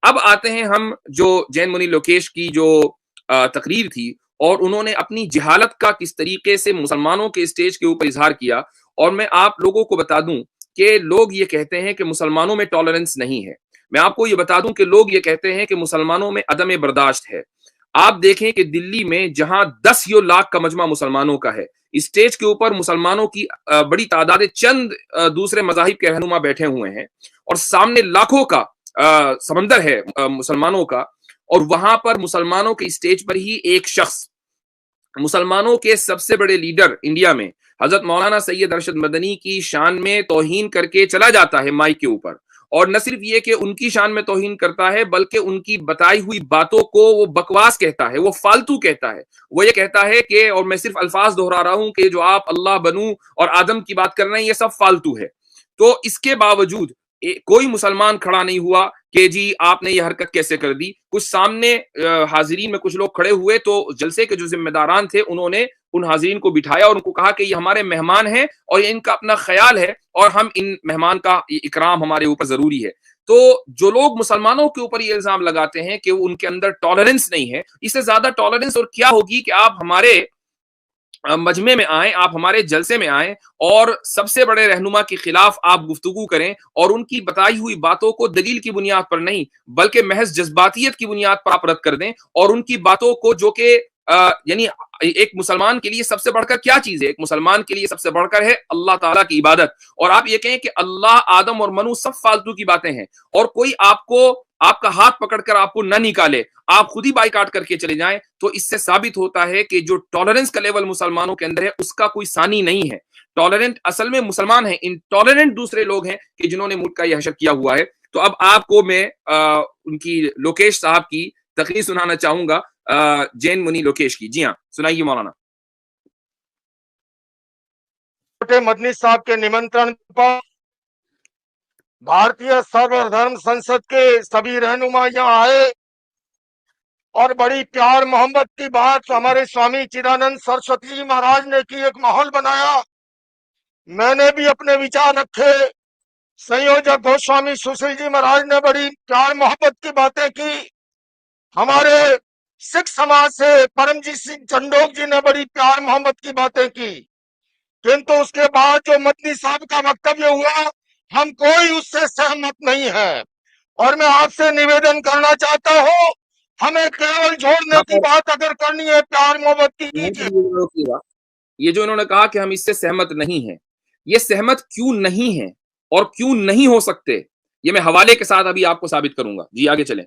اب آتے ہیں ہم جو جین منی لوکیش کی جو تقریر تھی، اور انہوں نے اپنی جہالت کا کس طریقے سے مسلمانوں کے اسٹیج کے اوپر اظہار کیا. اور میں آپ لوگوں کو بتا دوں کہ لوگ یہ کہتے ہیں کہ مسلمانوں میں ٹالرنس نہیں ہے. میں آپ کو یہ بتا دوں کہ لوگ یہ کہتے ہیں کہ مسلمانوں میں عدم برداشت ہے. آپ دیکھیں کہ دلی میں جہاں 10 لاکھ کا مجمع مسلمانوں کا ہے، اسٹیج کے اوپر مسلمانوں کی بڑی تعداد، چند دوسرے مذاہب کے رہنما بیٹھے ہوئے ہیں، اور سامنے لاکھوں کا سمندر ہے مسلمانوں کا. اور وہاں پر مسلمانوں کے اسٹیج پر ہی ایک شخص مسلمانوں کے سب سے بڑے لیڈر انڈیا میں حضرت مولانا سید ارشد مدنی کی شان میں توہین کر کے چلا جاتا ہے مائک کے اوپر. اور نہ صرف یہ کہ ان کی شان میں توہین کرتا ہے، بلکہ ان کی بتائی ہوئی باتوں کو وہ بکواس کہتا ہے، وہ فالتو کہتا ہے. وہ یہ کہتا ہے کہ، اور میں صرف الفاظ دہرا رہا ہوں، کہ جو آپ اللہ بنو اور آدم کی بات کر رہے ہیں یہ سب فالتو ہے. تو اس کے باوجود کوئی مسلمان کھڑا نہیں ہوا کہ جی آپ نے یہ حرکت کیسے کر دی. کچھ سامنے حاضرین میں کچھ لوگ کھڑے ہوئے، تو جلسے کے جو ذمہ داران تھے انہوں نے ان حاضرین کو بٹھایا اور ان کو کہا کہ یہ ہمارے مہمان ہیں اور یہ ان کا اپنا خیال ہے، اور ہم ان مہمان کا اکرام ہمارے اوپر ضروری ہے. تو جو لوگ مسلمانوں کے اوپر یہ الزام لگاتے ہیں کہ ان کے اندر ٹالرنس نہیں ہے، اس سے زیادہ ٹالرنس اور کیا ہوگی کہ آپ ہمارے مجمع میں آئیں، آپ ہمارے جلسے میں آئیں، اور سب سے بڑے رہنما کے خلاف آپ گفتگو کریں، اور ان کی بتائی ہوئی باتوں کو دلیل کی بنیاد پر نہیں بلکہ محض جذباتیت کی بنیاد پر آپ رد کر دیں. اور ان کی باتوں کو، جو کہ یعنی ایک مسلمان کے لیے سب سے بڑھ کر کیا چیز ہے؟ ایک مسلمان کے لیے سب سے بڑھ کر ہے اللہ تعالیٰ کی عبادت. اور آپ یہ کہیں کہ اللہ، آدم اور منو سب فالتو کی باتیں ہیں، اور کوئی آپ کا ہاتھ پکڑ کر آپ کو نہ نکالے، آپ خود ہی بائیکاٹ کر کے چلے جائیں. تو اس سے ثابت ہوتا ہے کہ جو ٹالرنس کا لیول مسلمانوں کے اندر ہے اس کا کوئی ثانی نہیں ہے. ٹالرنٹ اصل میں مسلمان ہیں، انٹالرنٹ دوسرے لوگ ہیں کہ جنہوں نے ملک کا یہ حشر کیا ہوا ہے. تو اب آپ کو میں ان کی لوکیش صاحب کی تقریر سنانا چاہوں گا، جین منی لوکیش کی. جی ہاں، سنائیے مولانا. مدنی صاحب کے نمنترن پر بھارتیہ سرور دھرم سنسد کے سبھی رہنما یہاں آئے اور بڑی پیار محبت کی بات ہمارے سوامی چدانند سرسوتی جی مہاراج نے کی، ایک ماحول بنایا. میں نے بھی اپنے وچار رکھے. سنیوجک گوسوامی سشیل جی مہاراج نے بڑی پیار محبت کی باتیں کی. ہمارے سکھ سماج سے پرمجیت سنگھ چنڈوک جی نے بڑی پیار محبت کی باتیں کی. کنتو اس کے بعد جو مدنی صاحب کا وکتویہ ہوا، ہم کوئی اس سے سہمت نہیں ہے. اور میں آپ سے نویدن کرنا چاہتا ہوں، ہمیں کیول جوڑنے کی بات اگر کرنی ہے پیار محبت کی کیجیے. یہ جو انہوں نے کہا کہ ہم اس سے سہمت نہیں ہیں، یہ سہمت کیوں نہیں ہے اور کیوں نہیں ہو سکتے، یہ میں حوالے کے ساتھ ابھی آپ کو ثابت کروں گا. جی آگے چلیں.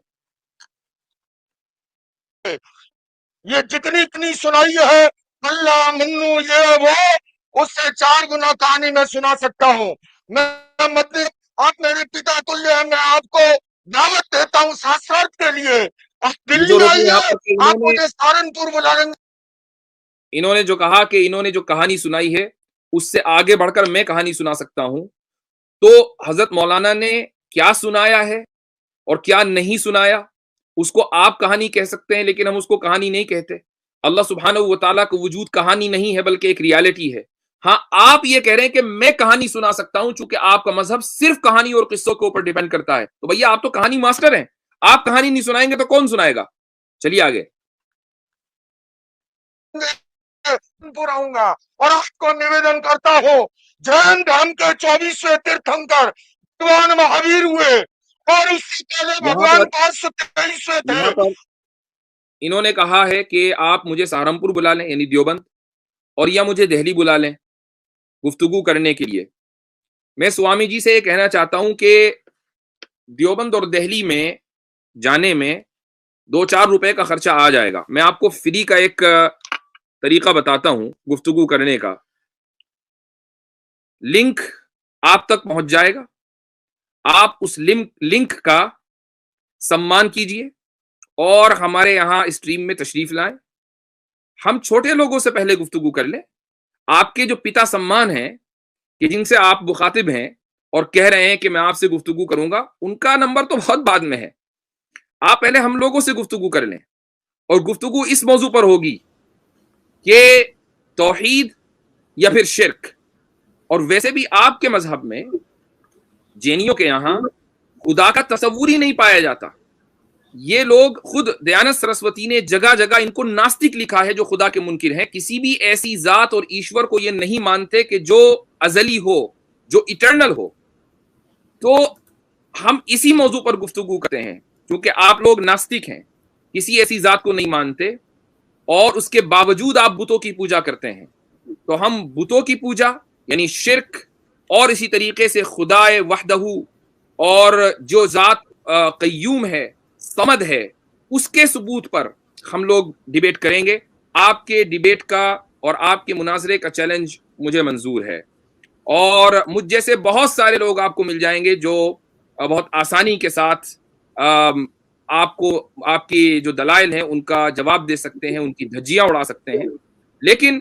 یہ جتنی سنائی ہے اللہ منو یہ وہ، اس سے 4 گنا کہانی میں سنا سکتا ہوں. میں مدنی، آپ میرے پتا تلیہ ہیں، میں آپ کو دعوت دیتا ہوں ساسرات کے لیے. آپ دلی آئیے، آپ مجھے سہارنپور بلا لیں گے. انہوں نے جو کہا کہ انہوں نے جو کہانی سنائی ہے اس سے آگے بڑھ کر میں کہانی سنا سکتا ہوں. تو حضرت مولانا نے کیا سنایا ہے اور کیا نہیں سنایا اس کو آپ کہانی کہہ سکتے ہیں، لیکن ہم اس کو کہانی نہیں کہتے. اللہ سبحانہ و تعالیٰ کا وجود کہانی نہیں ہے بلکہ ایک ریالٹی ہے. ہاں، آپ یہ کہہ رہے ہیں کہ میں کہانی سنا سکتا ہوں، چونکہ آپ کا مذہب صرف کہانی اور قصوں کے اوپر ڈیپینڈ کرتا ہے. تو بھیا آپ تو کہانی ماسٹر ہیں، آپ کہانی نہیں سنائیں گے تو کون سنائے گا؟ چلیے آگے. پوراؤں گا اور آپ کو نویدن کرتا ہوں، جین دھرم کے 24ویں تیرتھنکر بھگوان مہاویر ہوئے، اور اس سے پہلے بھگوان 523ویں تھے. انہوں نے کہا ہے کہ آپ مجھے سہارنپور بلا لیں، یعنی دیوبند، اور یا مجھے دہلی بلا لیں گفتگو کرنے کے لیے. میں سوامی جی سے یہ کہنا چاہتا ہوں کہ دیوبند اور دہلی میں جانے میں 2-4 روپے کا خرچہ آ جائے گا. میں آپ کو فری کا ایک طریقہ بتاتا ہوں گفتگو کرنے کا. لنک آپ تک پہنچ جائے گا، آپ اس لنک کا سمان کیجئے اور ہمارے یہاں اسٹریم میں تشریف لائیں. ہم چھوٹے لوگوں سے پہلے گفتگو کر لیں. آپ کے جو پتا سمان ہیں کہ جن سے آپ مخاطب ہیں اور کہہ رہے ہیں کہ میں آپ سے گفتگو کروں گا، ان کا نمبر تو بہت بعد میں ہے. آپ پہلے ہم لوگوں سے گفتگو کر لیں، اور گفتگو اس موضوع پر ہوگی کہ توحید یا پھر شرک. اور ویسے بھی آپ کے مذہب میں، جینیوں کے یہاں، خدا کا تصور ہی نہیں پایا جاتا. یہ لوگ خود دیانت سرسوتی نے جگہ جگہ ان کو ناستک لکھا ہے جو خدا کے منکر ہیں. کسی بھی ایسی ذات اور ایشور کو یہ نہیں مانتے کہ جو ازلی ہو, جو ایٹرنل ہو. تو ہم اسی موضوع پر گفتگو کرتے ہیں کیونکہ آپ لوگ ناستک ہیں, کسی ایسی ذات کو نہیں مانتے اور اس کے باوجود آپ بتوں کی پوجا کرتے ہیں. تو ہم بتوں کی پوجا یعنی شرک اور اسی طریقے سے خدا وحدہ اور جو ذات قیوم ہے, صمد ہے, اس کے ثبوت پر ہم لوگ ڈیبیٹ کریں گے. آپ کے ڈیبیٹ کا اور آپ کے مناظرے کا چیلنج مجھے منظور ہے, اور مجھ جیسے بہت سارے لوگ آپ کو مل جائیں گے جو بہت آسانی کے ساتھ آپ کو آپ کی جو دلائل ہیں ان کا جواب دے سکتے ہیں, ان کی دھجیاں اڑا سکتے ہیں. لیکن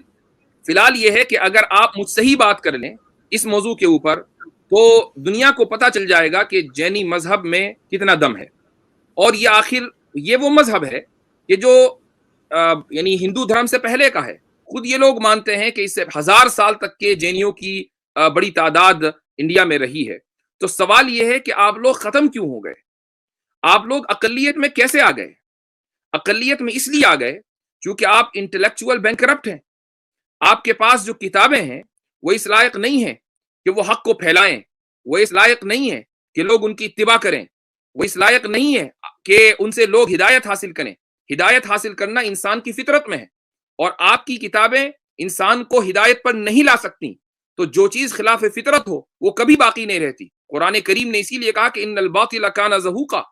فی الحال یہ ہے کہ اگر آپ مجھ سے ہی بات کر لیں اس موضوع کے اوپر تو دنیا کو پتہ چل جائے گا کہ جینی مذہب میں کتنا دم ہے. اور یہ آخر یہ وہ مذہب ہے کہ جو یعنی ہندو دھرم سے پہلے کا ہے. خود یہ لوگ مانتے ہیں کہ اس سے 1000 سال تک کے جینیوں کی بڑی تعداد انڈیا میں رہی ہے. تو سوال یہ ہے کہ آپ لوگ ختم کیوں ہو گئے؟ آپ لوگ اقلیت میں کیسے آ گئے؟ اقلیت میں اس لیے آ گئے کیونکہ آپ انٹلیکچوئل بینکرپٹ ہیں. آپ کے پاس جو کتابیں ہیں وہ اس لائق نہیں ہیں کہ وہ حق کو پھیلائیں, وہ اس لائق نہیں ہے کہ لوگ ان کی اتباع کریں, وہ اس لائق نہیں ہے کہ ان سے لوگ ہدایت حاصل کریں. ہدایت حاصل کرنا انسان کی فطرت میں ہے, اور آپ کی کتابیں انسان کو ہدایت پر نہیں لا سکتی. تو جو چیز خلاف فطرت ہو وہ کبھی باقی نہیں رہتی. قرآن کریم نے اسی لیے کہا کہ ان الباطل کان زہوقا,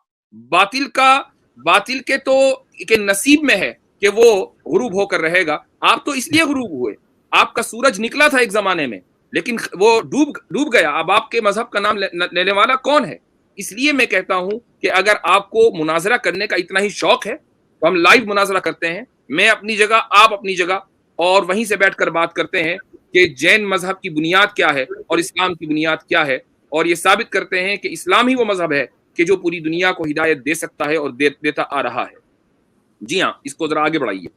باطل کے تو کہ نصیب میں ہے کہ وہ غروب ہو کر رہے گا. آپ تو اس لیے غروب ہوئے, آپ کا سورج نکلا تھا ایک زمانے میں لیکن وہ ڈوب گیا. اب آپ کے مذہب کا نام لینے والا کون ہے؟ اس لیے میں کہتا ہوں کہ اگر آپ کو مناظرہ کرنے کا اتنا ہی شوق ہے تو ہم لائیو مناظرہ کرتے ہیں, میں اپنی جگہ, آپ اپنی جگہ, اور وہیں سے بیٹھ کر بات کرتے ہیں کہ جین مذہب کی بنیاد کیا ہے اور اسلام کی بنیاد کیا ہے, اور یہ ثابت کرتے ہیں کہ اسلام ہی وہ مذہب ہے کہ جو پوری دنیا کو ہدایت دے سکتا ہے اور دیتا آ رہا ہے. جی ہاں, اس کو ذرا آگے بڑھائیے.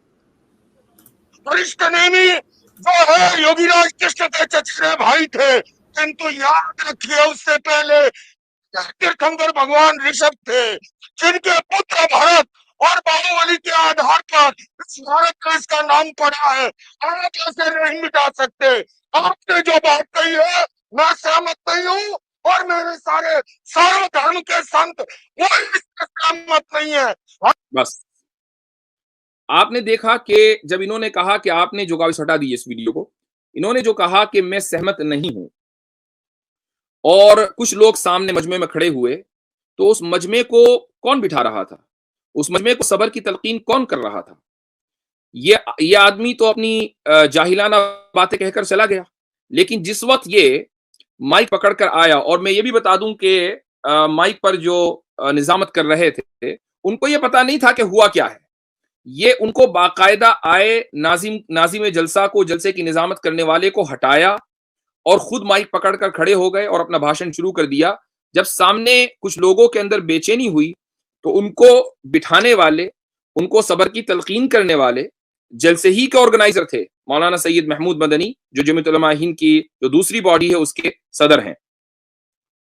جو ہے یوگی راج کرشن کے چچرے بھائی تھے, کنتو یاد رکھیے اس سے پہلے تیرتھنکر بھگوان رشبھ تھے جن کے پتر بھرت اور باہوبلی کے آدھار پر اس بھارت کا اس کا نام پڑا ہے. آپ اسے نہیں مٹا سکتے. آپ نے جو بات کہی ہے میں سہمت نہیں ہوں, اور میرے سارے دھرم کے سنت وہ اس سے سہمت نہیں ہے. بس آپ نے دیکھا کہ جب انہوں نے کہا کہ آپ نے جو گاوش ہٹا دی اس ویڈیو کو, انہوں نے جو کہا کہ میں سہمت نہیں ہوں, اور کچھ لوگ سامنے مجمع میں کھڑے ہوئے, تو اس مجمع کو کون بٹھا رہا تھا؟ اس مجمع کو صبر کی تلقین کون کر رہا تھا؟ یہ آدمی تو اپنی جاہلانہ باتیں کہہ کر چلا گیا, لیکن جس وقت یہ مائک پکڑ کر آیا, اور میں یہ بھی بتا دوں کہ مائک پر جو نظامت کر رہے تھے ان کو یہ پتا نہیں تھا کہ ہوا کیا ہے. یہ ان کو باقاعدہ آئے ناظم جلسہ کو, جلسے کی نظامت کرنے والے کو ہٹایا اور خود مائک پکڑ کر کھڑے ہو گئے اور اپنا بھاشن شروع کر دیا. جب سامنے کچھ لوگوں کے اندر بے چینی ہوئی تو ان کو بٹھانے والے, ان کو صبر کی تلقین کرنے والے جلسے ہی کے آرگنائزر تھے مولانا سید محمود مدنی, جو جمعیت علماء ہند کی جو دوسری باڈی ہے اس کے صدر ہیں.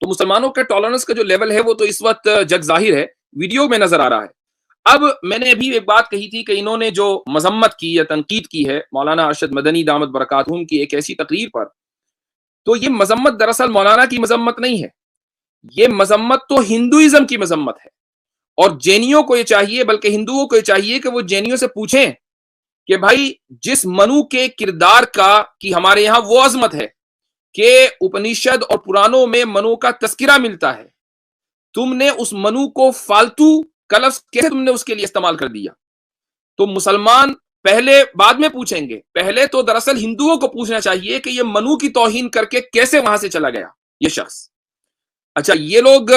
تو مسلمانوں کے ٹالرنس کا جو لیول ہے وہ تو اس وقت جگ ظاہر ہے, ویڈیو میں نظر آ رہا ہے. اب میں نے ابھی ایک بات کہی تھی کہ انہوں نے جو مذمت کی یا تنقید کی ہے مولانا ارشد مدنی دامت برکاتہم کی ایک ایسی تقریر پر, تو یہ مذمت دراصل مولانا کی مذمت نہیں ہے, یہ مذمت تو ہندوازم کی مذمت ہے. اور جینیوں کو یہ چاہیے, بلکہ ہندوؤں کو یہ چاہیے کہ وہ جینیوں سے پوچھیں کہ بھائی جس منو کے کردار کی ہمارے یہاں وہ عظمت ہے کہ اپنیشد اور پرانوں میں منو کا تذکرہ ملتا ہے, تم نے اس منو کو فالتو کلفظ کیسے تم نے اس کے لیے استعمال کر دیا؟ تو مسلمان پہلے بعد میں پوچھیں گے, پہلے تو دراصل ہندوؤں کو پوچھنا چاہیے کہ یہ منو کی توہین کر کے کیسے وہاں سے چلا گیا یہ شخص. اچھا, یہ لوگ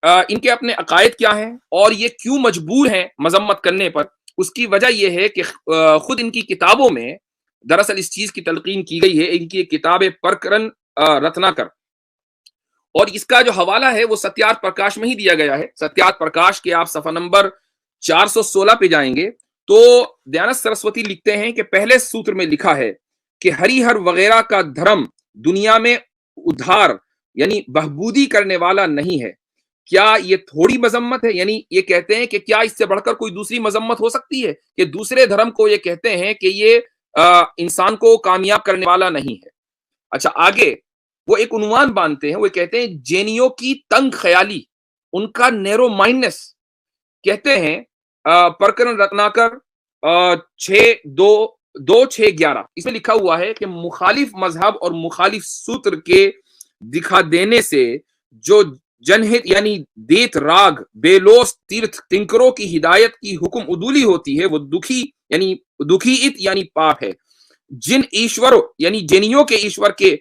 ان کے اپنے عقائد کیا ہیں اور یہ کیوں مجبور ہیں مذمت کرنے پر؟ اس کی وجہ یہ ہے کہ خود ان کی کتابوں میں دراصل اس چیز کی تلقین کی گئی ہے. ان کی کتاب پرکرن رتناکر, اور اس کا جو حوالہ ہے وہ ستیارتھ پرکاش میں ہی دیا گیا ہے. ستیارتھ پرکاش کے آپ صفحہ نمبر 416 پہ جائیں گے تو دیانت سرسوتی لکھتے ہیں کہ پہلے سوتر میں لکھا ہے کہ ہری ہر وغیرہ کا دھرم دنیا میں ادھار یعنی بہبودی کرنے والا نہیں ہے. کیا یہ تھوڑی مذمت ہے؟ یعنی یہ کہتے ہیں کہ کیا اس سے بڑھ کر کوئی دوسری مذمت ہو سکتی ہے کہ دوسرے دھرم کو یہ کہتے ہیں کہ یہ انسان کو کامیاب کرنے والا نہیں ہے. اچھا آگے وہ ایک عنوان باندھتے ہیں, وہ کہتے ہیں جینیوں کی تنگ خیالی, ان کا نیرو مائنڈنس. کہتے ہیں پرکرن رتناکر 6-2-6-11 اس میں لکھا ہوا ہے کہ مخالف مذہب اور مخالف سوتر کے دکھا دینے سے جو جنہت یعنی دیت راگ بیلوس تیرتھ تنکروں کی ہدایت کی حکم عدولی ہوتی ہے وہ دکھی ات یعنی پاپ ہے. جن ایشور یعنی جینیوں کے ایشور کے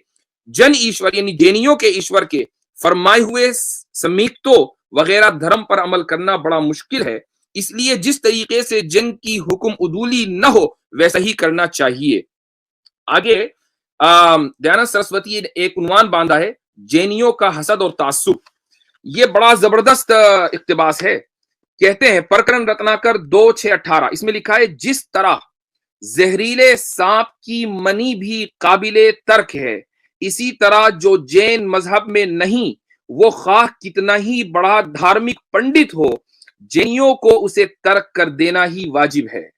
جن ایشور یعنی جینیوں کے ایشور کے فرمائے ہوئے سمیکتوں وغیرہ دھرم پر عمل کرنا بڑا مشکل ہے, اس لیے جس طریقے سے جن کی حکم عدولی نہ ہو ویسا ہی کرنا چاہیے. آگے دیانند سرسوتی نے ایک عنوان باندھا ہے جینیوں کا حسد اور تعصب. یہ بڑا زبردست اقتباس ہے. کہتے ہیں پرکرن رتناکر 2-6-18 اس میں لکھا ہے جس طرح زہریلے سانپ کی منی بھی قابل ترک ہے, اسی طرح جو جین مذہب میں نہیں وہ خواہ کتنا ہی بڑا دھارمک پنڈت ہو جینیوں کو اسے ترک کر دینا ہی واجب ہے.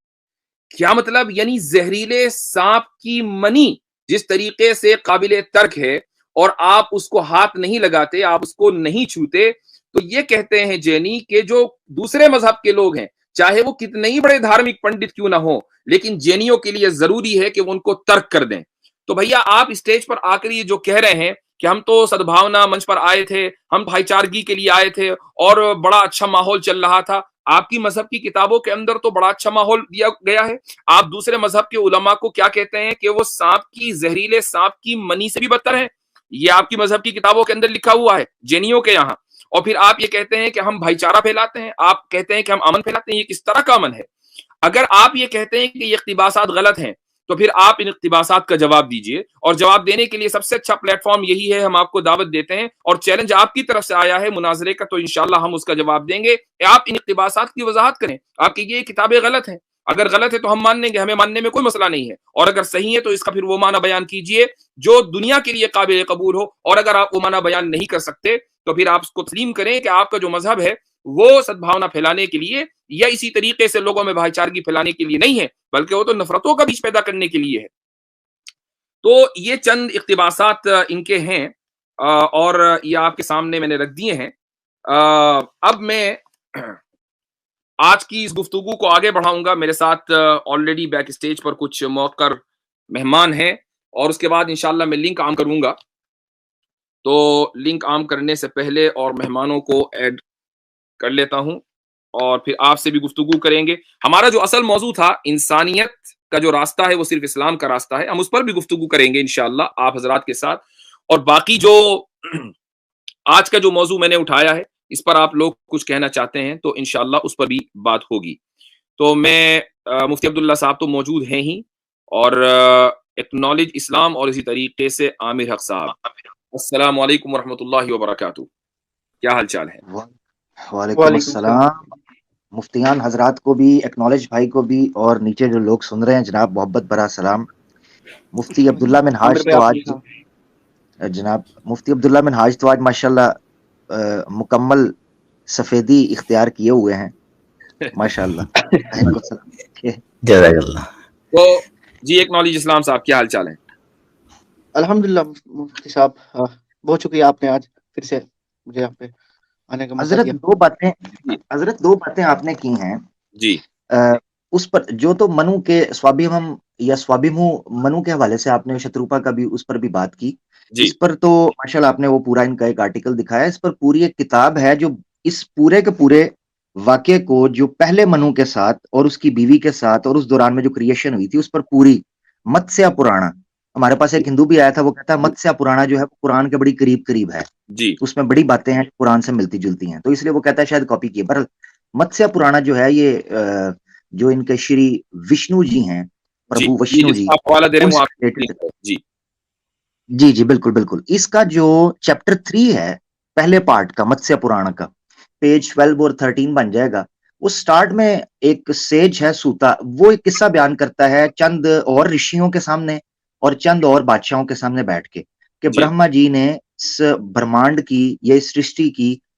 کیا مطلب؟ یعنی زہریلے سانپ کی منی جس طریقے سے قابل ترک ہے اور آپ اس کو ہاتھ نہیں لگاتے, آپ اس کو نہیں چھوتے, تو یہ کہتے ہیں جینی کہ جو دوسرے مذہب کے لوگ ہیں چاہے وہ کتنے ہی بڑے دھارمک پنڈت کیوں نہ ہو لیکن جینیوں کے لیے ضروری ہے کہ وہ ان کو ترک کر دیں. تو بھیا آپ اسٹیج پر آ کر یہ جو کہہ رہے ہیں کہ ہم تو سدبھاونا منچ پر آئے تھے, ہم بھائی چارگی کے لیے آئے تھے اور بڑا اچھا ماحول چل رہا تھا, آپ کی مذہب کی کتابوں کے اندر تو بڑا اچھا ماحول دیا گیا ہے. آپ دوسرے مذہب کے علماء کو کیا کہتے ہیں کہ وہ سانپ کی زہریلے سانپ کی منی سے بھی بدتر ہیں. یہ آپ کی مذہب کی کتابوں کے اندر لکھا ہوا ہے جینیوں کے یہاں. اور پھر آپ یہ کہتے ہیں کہ ہم بھائی چارہ پھیلاتے ہیں, آپ کہتے ہیں کہ ہم امن پھیلاتے ہیں. یہ کس طرح کا امن ہے؟ اگر آپ یہ کہتے ہیں کہ یہ اقتباسات غلط ہیں تو پھر آپ ان اقتباسات کا جواب دیجئے, اور جواب دینے کے لیے سب سے اچھا پلیٹ فارم یہی ہے, ہم آپ کو دعوت دیتے ہیں اور چیلنج آپ کی طرف سے آیا ہے مناظرے کا, تو انشاءاللہ ہم اس کا جواب دیں گے. آپ ان اقتباسات کی وضاحت کریں, آپ کی یہ کتابیں غلط ہیں, اگر غلط ہے تو ہم مان لیں گے, ہمیں ماننے میں کوئی مسئلہ نہیں ہے, اور اگر صحیح ہے تو اس کا پھر وہ معنی بیان کیجئے جو دنیا کے لیے قابل قبول ہو, اور اگر آپ وہ معنی بیان نہیں کر سکتے تو پھر آپ اس کو تسلیم کریں کہ آپ کا جو مذہب ہے وہ سدبھاونا پھیلانے کے لیے یا اسی طریقے سے لوگوں میں بھائی چارگی پھیلانے کے لیے نہیں ہے بلکہ وہ تو نفرتوں کا بیچ پیدا کرنے کے لیے ہے. تو یہ چند اقتباسات ان کے ہیں اور یہ آپ کے سامنے میں نے رکھ دیے ہیں. اب میں آج کی اس گفتگو کو آگے بڑھاؤں گا. میرے ساتھ آلریڈی بیک اسٹیج پر کچھ موقر مہمان ہیں اور اس کے بعد انشاءاللہ میں لنک عام کروں گا. تو لنک عام کرنے سے پہلے اور مہمانوں کو ایڈ کر لیتا ہوں اور پھر آپ سے بھی گفتگو کریں گے. ہمارا جو اصل موضوع تھا انسانیت کا جو راستہ ہے وہ صرف اسلام کا راستہ ہے, ہم اس پر بھی گفتگو کریں گے انشاءاللہ آپ حضرات کے ساتھ. اور باقی جو آج کا جو موضوع میں نے اٹھایا ہے اس پر آپ لوگ کچھ کہنا چاہتے ہیں تو انشاءاللہ اس پر بھی بات ہوگی. تو میں مفتی عبداللہ صاحب تو موجود ہیں ہی, اور ایکنالج اسلام اور اسی طریقے سے عامر حق صاحب. السلام علیکم ورحمۃ اللہ وبرکاتہ. کیا حال چال ہے؟ وعلیکم السلام. مفتیان حضرات کو بھی, ایکنالج بھائی کو بھی, اور نیچے جو لوگ سن رہے ہیں جناب محبت برا سلام. مفتی عبداللہ منہاج تو آج جناب مفتی عبداللہ منہاج تو آج ماشاءاللہ مکمل سفیدی اختیار کیے ہوئے ہیں ماشاءاللہ. جزاک اللہ. تو جی ایکنالج اسلام صاحب کیا حال چال ہے؟ الحمدللہ مفتی صاحب بہت شکریہ, آپ نے آج پھر سے مجھے یہاں پہ آنے کا موقع حضرت دیا. دو باتیں آپ نے کی ہیں جی. اس پر جو تو منو کے سوابھیمم یا سوابھیمو منو کے حوالے سے آپ نے شتروپا کا بھی اس پر بھی بات کی. اس پر تو ماشاءاللہ آپ نے وہ پورا ان کا ایک آرٹیکل دکھایا. اس پر پوری ایک کتاب ہے جو اس پورے کے پورے واقعے کو جو پہلے منو کے ساتھ اور اس کی بیوی کے ساتھ اور اس دوران میں جو کریشن ہوئی تھی اس پر پوری متسیا پرانا. ہمارے پاس ایک ہندو بھی آیا تھا, وہ کہتا ہے متسیا پرانا جو ہے قرآن کے بڑی قریب ہے جی, اس میں بڑی باتیں ہیں قرآن سے ملتی جلتی ہیں, تو اس لیے وہ کہتا ہے شاید کاپی کی. پر متسیا پرانا جو ہے یہ جو ان کے شری وشنو جی ہیں, پربھو وشنو جی, جی بالکل. اس کا جو چیپٹر 3 ہے پہلے پارٹ کا متسیا پرانا کا, پیج 12 اور 13 بن جائے گا. وہ سٹارٹ میں ایک سیج ہے سوتا, وہ ایک قصہ بیان کرتا ہے چند اور رشیوں کے سامنے اور چند اور بادشاہوں کے سامنے بیٹھ کے کہ برہما جی نے اس برہمانڈ کی یا اس سرشٹی کی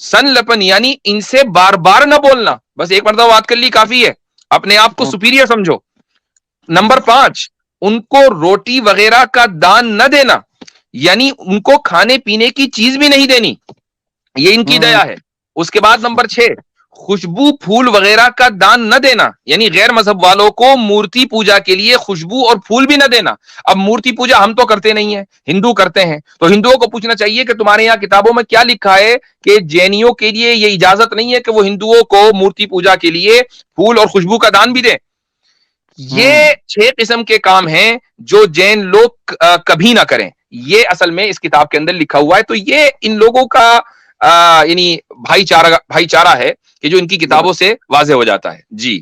سنلپن یعنی ان سے بار بار نہ بولنا, بس ایک مرتبہ بات کر لی کافی ہے, اپنے آپ کو سپیریئر سمجھو. نمبر 5, ان کو روٹی وغیرہ کا دان نہ دینا, یعنی ان کو کھانے پینے کی چیز بھی نہیں دینی, یہ ان کی دیا ہے. اس کے بعد نمبر 6, خوشبو پھول وغیرہ کا دان نہ دینا, یعنی غیر مذہب والوں کو مورتی پوجا کے لیے خوشبو اور پھول بھی نہ دینا. اب مورتی پوجا ہم تو کرتے نہیں ہیں, ہندو کرتے ہیں, تو ہندوؤں کو پوچھنا چاہیے کہ تمہارے یہاں کتابوں میں کیا لکھا ہے کہ جینیوں کے لیے یہ اجازت نہیں ہے کہ وہ ہندوؤں کو مورتی پوجا کے لیے پھول اور خوشبو کا دان بھی دیں. یہ 6 قسم کے کام ہیں جو جین لوگ کبھی نہ کریں, یہ اصل میں اس کتاب کے اندر لکھا ہوا ہے. تو یہ ان لوگوں کا یعنی بھائی چارہ ہے کہ جو ان کی کتابوں سے واضح ہو جاتا ہے. جی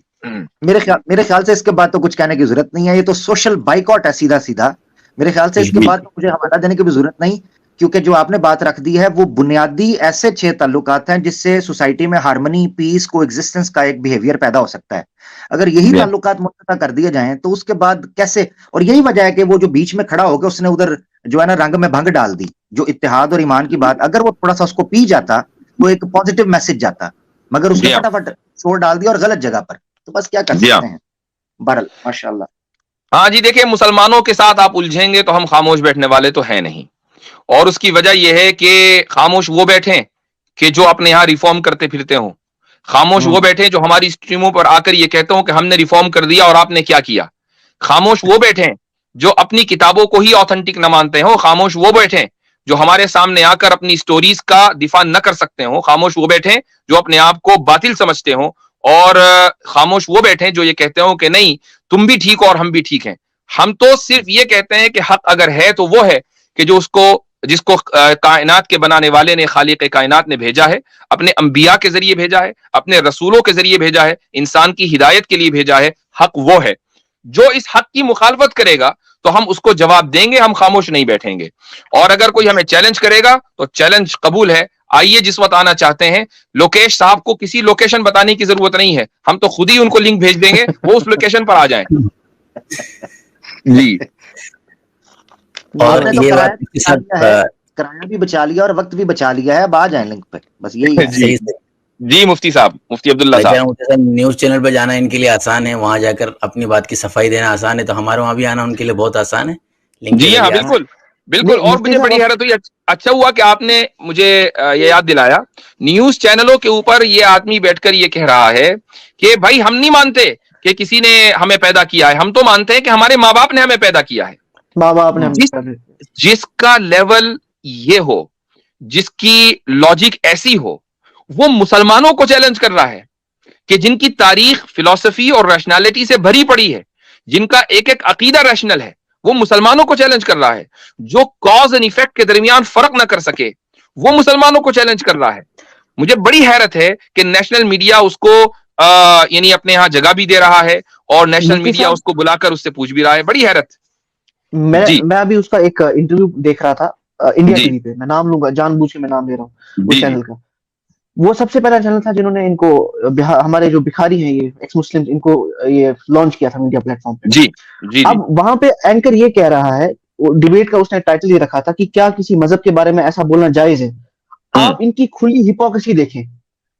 میرے خیال سے اس کے بعد تو کچھ کہنے کی ضرورت نہیں ہے, یہ تو سوشل بائیکاٹ ہے سیدھا سیدھا. میرے خیال سے اس کے بعد تو مجھے حوالہ دینے کی بھی ضرورت نہیں, کیونکہ جو آپ نے بات رکھ دی ہے وہ بنیادی ایسے 6 تعلقات ہیں جس سے سوسائٹی میں ہارمنی, پیس, کو ایگزسٹنس کا ایک بیہیویئر پیدا ہو سکتا ہے. اگر یہی تعلقات منقطع کر دیے جائیں تو اس کے بعد کیسے, اور یہی وجہ ہے کہ وہ جو بیچ میں کھڑا ہو گیا اس نے ادھر جو ہے نا رنگ میں بھنگ ڈال دی, جو اتحاد اور ایمان کی بات, اگر وہ تھوڑا سا اس کو پی جاتا تو ایک پازیٹیو میسج جاتا, مگر اس نے فٹافٹ چھوڑ ڈال دیا اور غلط جگہ پر. تو بس کیا کر سکتے ہیں, بہرحال ماشاء اللہ. ہاں جی, دیکھیں مسلمانوں کے ساتھ آپ الجھیں گے تو ہم خاموش بیٹھنے والے تو ہیں نہیں, اور اس کی وجہ یہ ہے کہ خاموش وہ بیٹھیں کہ جو اپنے یہاں ریفارم کرتے پھرتے ہوں, خاموش وہ بیٹھیں جو ہماری اسٹریموں پر آ کر یہ کہتے ہوں کہ ہم نے ریفارم کر دیا اور آپ نے کیا کیا, خاموش وہ بیٹھیں جو اپنی کتابوں کو ہی آتھنٹک نہ مانتے ہوں, خاموش وہ بیٹھیں جو ہمارے سامنے آ کر اپنی سٹوریز کا دفاع نہ کر سکتے ہوں, خاموش وہ بیٹھیں جو اپنے آپ کو باطل سمجھتے ہوں, اور خاموش وہ بیٹھیں جو یہ کہتے ہوں کہ نہیں تم بھی ٹھیک ہو اور ہم بھی ٹھیک ہیں. ہم تو صرف یہ کہتے ہیں کہ حق اگر ہے تو وہ ہے کہ جس کو کائنات کے بنانے والے نے, خالق کائنات نے بھیجا ہے, اپنے انبیاء کے ذریعے بھیجا ہے, اپنے رسولوں کے ذریعے بھیجا ہے, انسان کی ہدایت کے لیے بھیجا ہے. حق وہ ہے, جو اس حق کی مخالفت کرے گا تو ہم اس کو جواب دیں گے, ہم خاموش نہیں بیٹھیں گے. اور اگر کوئی ہمیں چیلنج کرے گا تو چیلنج قبول ہے, آئیے جس وقت آنا چاہتے ہیں. لوکیش صاحب کو کسی لوکیشن بتانے کی ضرورت نہیں ہے, ہم تو خود ہی ان کو لنک بھیج دیں گے, وہ اس لوکیشن پر آ جائیں. جی, اور کرایہ بھی بچا لیا اور وقت بھی بچا لیا ہے, اب آ جائیں لنک پہ, بس یہی ہے. جی مفتی صاحب, مفتی عبداللہ صاحب, نیوز چینل پہ جانا ان کے لیے آسان ہے, وہاں جا کر اپنی بات کی صفائی دینا آسان ہے, تو ہمارے وہاں بھی آنا ان کے لیے بہت آسان ہے. جی ہاں بالکل بالکل. اور مجھے بڑی حیرت ہوئی, اچھا ہوا کہ آپ نے مجھے یہ یاد دلایا, نیوز چینلوں کے اوپر یہ آدمی بیٹھ کر یہ کہہ رہا ہے کہ بھائی ہم نہیں مانتے کہ کسی نے ہمیں پیدا کیا ہے, ہم تو مانتے ہیں کہ ہمارے ماں باپ نے ہمیں پیدا کیا ہے. ماں باپ نے جس کا لیول یہ ہو, جس کی لاجک ایسی ہو, وہ مسلمانوں کو چیلنج کر رہا ہے کہ جن کی تاریخ فلسفی اور ریشنالٹی سے بھری پڑی ہے, جن کا ایک ایک عقیدہ ریشنل ہے, وہ مسلمانوں کو چیلنج کر رہا ہے. جو کاز اینڈ ایفیکٹ کے درمیان فرق نہ کر سکے وہ مسلمانوں کو چیلنج کر رہا ہے. مجھے بڑی حیرت ہے کہ نیشنل میڈیا اس کو یعنی اپنے ہاں جگہ بھی دے رہا ہے, اور نیشنل میڈیا اس کو بلا کر اس سے پوچھ بھی رہا ہے. بڑی حیرت. میں ابھی اس کا ایک انٹرویو دیکھ رہا تھا انڈیا ٹی وی پہ, میں نام لوں گا, جان بوجھ کے میں نام لے رہا ہوں اس چینل کا. وہ سب سے پہلا چینل تھا جنہوں نے ان کو, ہمارے جو بھکاری ہیں یہ ایکس مسلم, ان کو یہ لانچ کیا تھا میڈیا پلیٹ فارم پہ. جی جی. اب وہاں پہ اینکر یہ کہہ رہا ہے, ڈیبیٹ کا اس نے ٹائٹل یہ رکھا تھا کہ کیا کسی مذہب کے بارے میں ایسا بولنا جائز ہے. آپ ان کی کھلی ہپوکریسی دیکھیں,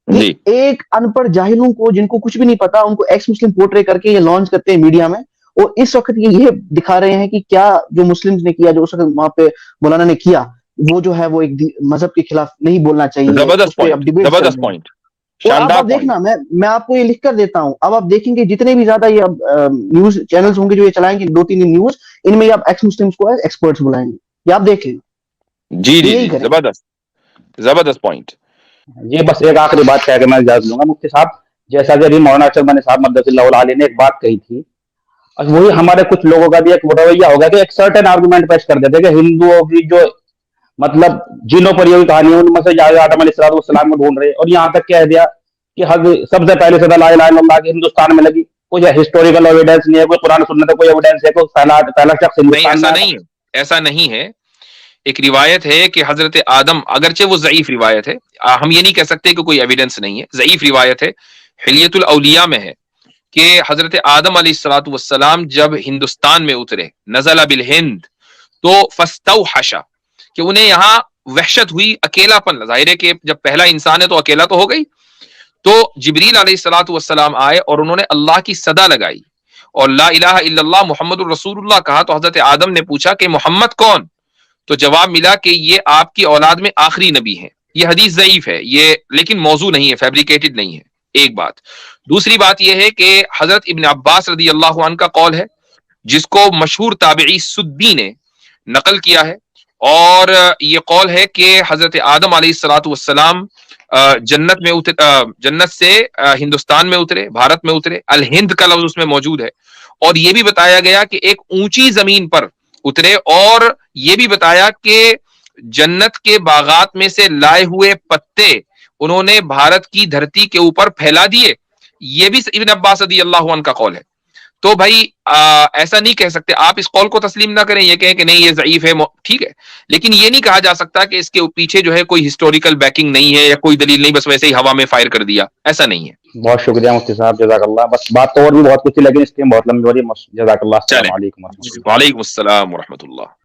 ایک ان پڑھ جاہلوں کو, جن کو کچھ بھی نہیں پتا, ان کو ایکس مسلم پورٹری کر کے یہ لانچ کرتے ہیں میڈیا میں, اور اس وقت یہ دکھا رہے ہیں کہ کیا جو مسلم نے کیا, جو اس وقت وہاں پہ مولانا نے کیا, وہ جو ہے وہ ایک مذہب کے خلاف نہیں بولنا چاہیے. زبردست پوائنٹ. اب آپ دیکھنا, میں آپ کو یہ لکھ کر دیتا ہوں, اب آپ دیکھیں گے جتنے بھی زیادہ یہ نیوز چینلز ہوں گے جو یہ چلائیں گے 2-3 نیوز, ان میں آپ ایکس مسلمز کو ایکسپرٹس بلائیں گے, یہ آپ دیکھ لیں. جی جی, زبردست پوائنٹ. جی بس ایک آخری بات کہہ کے میں اجازت لوں گا مفتی صاحب. جیسا کہ ابھی مولانا ارشد مدنی صاحب مدث اللہ علیہ نے ایک بات کہی تھی, وہی ہمارے کچھ لوگوں کا بھی ایک رویہ ہوگا کہ ایک سرٹن آرگومنٹ پیش کر دیتے کہ ہندوؤں کی جو مطلب جنوں پر یہ کہانی ہے ان میں سے آدم علیہ السلام کو ڈھونڈ رہے, اور یہاں تک کہہ دیا کہ سب سے پہلے صدا لا الہ الا اللہ کی ہندوستان میں لگی. کوئی ہسٹوریکل ایویڈنس نہیں ہے, کوئی قرآن سنت ہے, کوئی ایویڈنس ہے, کوئی پہلا شخص ہندوستان میں. ایسا نہیں ہے. ایک روایت ہے کہ حضرت آدم, اگرچہ وہ ضعیف روایت ہے, ہم یہ نہیں کہہ سکتے کہ کوئی ایویڈنس نہیں ہے, ضعیف روایت ہے, حلیۃ الاولیاء میں ہے کہ حضرت آدم علیہ السلام جب ہندوستان میں اترے, نزل بالہند, تو فاستوحش, کہ انہیں یہاں وحشت ہوئی, اکیلا پن, ظاہر ہے کہ جب پہلا انسان ہے تو اکیلا تو ہو گئی. تو جبریل علیہ الصلوۃ والسلام آئے اور انہوں نے اللہ کی صدا لگائی اور لا الہ الا اللہ محمد الرسول اللہ کہا. تو حضرت آدم نے پوچھا کہ محمد کون؟ تو جواب ملا کہ یہ آپ کی اولاد میں آخری نبی ہیں. یہ حدیث ضعیف ہے یہ, لیکن موضوع نہیں ہے, فیبریکیٹڈ نہیں ہے. ایک بات. دوسری بات یہ ہے کہ حضرت ابن عباس رضی اللہ عنہ کا قول ہے جس کو مشہور تابعی سدی نے نقل کیا ہے, اور یہ قول ہے کہ حضرت آدم علیہ الصلوۃ والسلام جنت میں جنت سے ہندوستان میں اترے, بھارت میں اترے. الہند کا لفظ اس میں موجود ہے. اور یہ بھی بتایا گیا کہ ایک اونچی زمین پر اترے, اور یہ بھی بتایا کہ جنت کے باغات میں سے لائے ہوئے پتے انہوں نے بھارت کی دھرتی کے اوپر پھیلا دیے. یہ بھی ابن عباس رضی اللہ عنہ کا قول ہے. تو بھائی ایسا نہیں کہہ سکتے, آپ اس قول کو تسلیم نہ کریں, یہ کہیں کہ نہیں یہ ضعیف ہے, ٹھیک ہے, لیکن یہ نہیں کہا جا سکتا کہ اس کے پیچھے جو ہے کوئی ہسٹوریکل بیکنگ نہیں ہے یا کوئی دلیل نہیں, بس ویسے ہی ہوا میں فائر کر دیا, ایسا نہیں ہے. بہت شکریہ مفتی صاحب, جزاک اللہ. بس بات تو اور بھی بہت کچھ تھی لیکن اس کی بہت لمبی ہو رہی ہے. جزاک اللہ. السلام علیکم. وعلیکم السلام ورحمۃ اللہ.